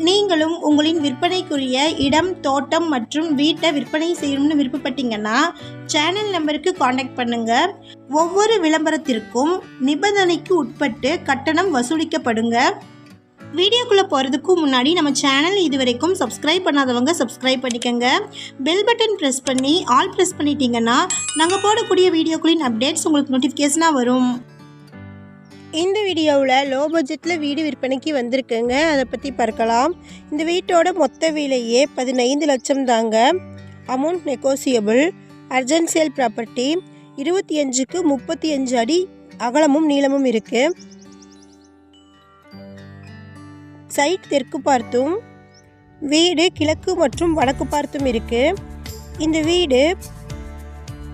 நீங்களும் உங்களின் விற்பனைக்குரிய இடம், தோட்டம் மற்றும் வீட்டை விற்பனை செய்யணும்னு விருப்பப்பட்டீங்கன்னா சேனல் நம்பருக்கு காண்டாக்ட் பண்ணுங்கள். ஒவ்வொரு விளம்பரத்திற்கும் நிபந்தனைக்கு உட்பட்டு கட்டணம் வசூலிக்கப்படுங்க. வீடியோக்குள்ளே போகிறதுக்கு முன்னாடி நம்ம சேனல் இதுவரைக்கும் சப்ஸ்கிரைப் பண்ணாதவங்க சப்ஸ்கிரைப் பண்ணிக்கோங்க. பெல் பட்டன் ப்ரெஸ் பண்ணி ஆல் ப்ரெஸ் பண்ணிட்டீங்கன்னா நாங்கள் போடக்கூடிய வீடியோக்களின் அப்டேட்ஸ் உங்களுக்கு நோட்டிஃபிகேஷனாக வரும். இந்த வீடியோவில் லோ பட்ஜெட்டில் வீடு விற்பனைக்கு வந்திருக்குங்க. அதை பற்றி பார்க்கலாம். இந்த வீட்டோட மொத்த விலையே 15 லட்சம் தாங்க. Amount negotiable. Urgent sale property. 25க்கு 35 அடி அகலமும் நீளமும் இருக்குது. சைட் தெற்கு பார்த்தும் வீடு கிழக்கு மற்றும் வடக்கு பார்த்தும் இருக்குது. இந்த வீடு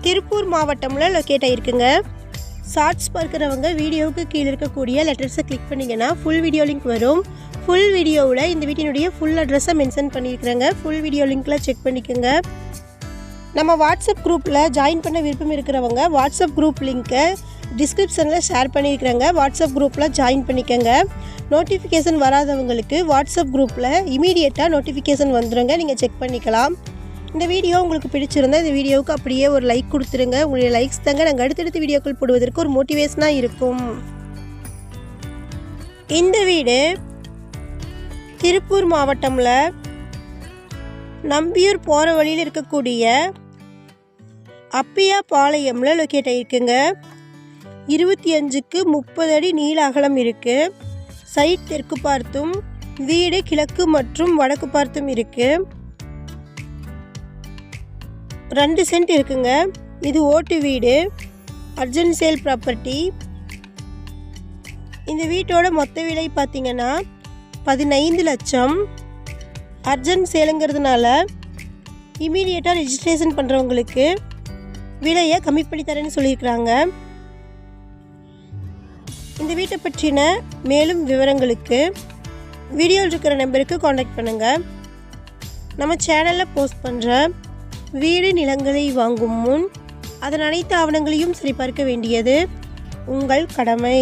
திருப்பூர் மாவட்டமில் லொக்கேட் ஆகிருக்குங்க. ஷார்ட்ஸ் பார்க்குறவங்க வீடியோவுக்கு கீழே இருக்கக்கூடிய லெட்டர்ஸை கிளிக் பண்ணிங்கன்னா ஃபுல் வீடியோ லிங்க் வரும். ஃபுல் வீடியோவில் இந்த வீட்டினுடைய ஃபுல் அட்ரஸை மென்ஷன் பண்ணியிருக்கிறேங்க. ஃபுல் வீடியோ லிங்க்கில் செக் பண்ணிக்கோங்க. நம்ம வாட்ஸ்அப் குரூப்பில் ஜாயின் பண்ண விருப்பம் இருக்கிறவங்க வாட்ஸ்அப் குரூப் லிங்க்கை டிஸ்கிரிப்ஷனில் ஷேர் பண்ணியிருக்கிறேங்க. வாட்ஸ்அப் குரூப்பில் ஜாயின் பண்ணிக்கோங்க. நோட்டிஃபிகேஷன் வராதவங்களுக்கு வாட்ஸ்அப் குரூப்பில் இமீடியட்டாக நோட்டிஃபிகேஷன் வந்துடுங்க. நீங்கள் செக் பண்ணிக்கலாம். இந்த வீடியோ உங்களுக்கு பிடிச்சிருந்தால் இந்த வீடியோவுக்கு அப்படியே ஒரு லைக் கொடுத்துருங்க. உங்களுடைய லைக்ஸ் தாங்க நாங்கள் அடுத்தடுத்த வீடியோக்கள் போடுவதற்கு ஒரு மோட்டிவேஷனாக இருக்கும். இந்த வீடு திருப்பூர் மாவட்டமில் நம்பியூர் போகிற வழியில் இருக்கக்கூடிய அப்பியா பாளையமில் லொக்கேட் ஆகிருக்குங்க. 25க்கு 30 அடி நீள அகலம் இருக்குது. சைட் தெற்கு பார்த்தும் வீடு கிழக்கு மற்றும் வடக்கு பார்த்தும் இருக்குது. 2 சென்ட் இருக்குங்க. இது ஓட்டு வீடு. Urgent sale property. இந்த வீட்டோட மொத்த விலை பார்த்திங்கன்னா 15 லட்சம். அர்ஜென்ட் சேலுங்கிறதுனால இமீடியட்டாக ரெஜிஸ்ட்ரேஷன் பண்ணுறவங்களுக்கு விலையை கம்மி பண்ணி தரேன்னு சொல்லியிருக்கிறாங்க. இந்த வீட்டை பற்றின மேலும் விவரங்களுக்கு வீடியோவில் இருக்கிற நம்பருக்கு காண்டாக்ட் பண்ணுங்கள். நம்ம சேனலில் போஸ்ட் பண்ணுற வீடு நிலங்களை வாங்கும் முன் அதன் அனைத்து ஆவணங்களையும் சரிபார்க்க வேண்டியது உங்கள் கடமை.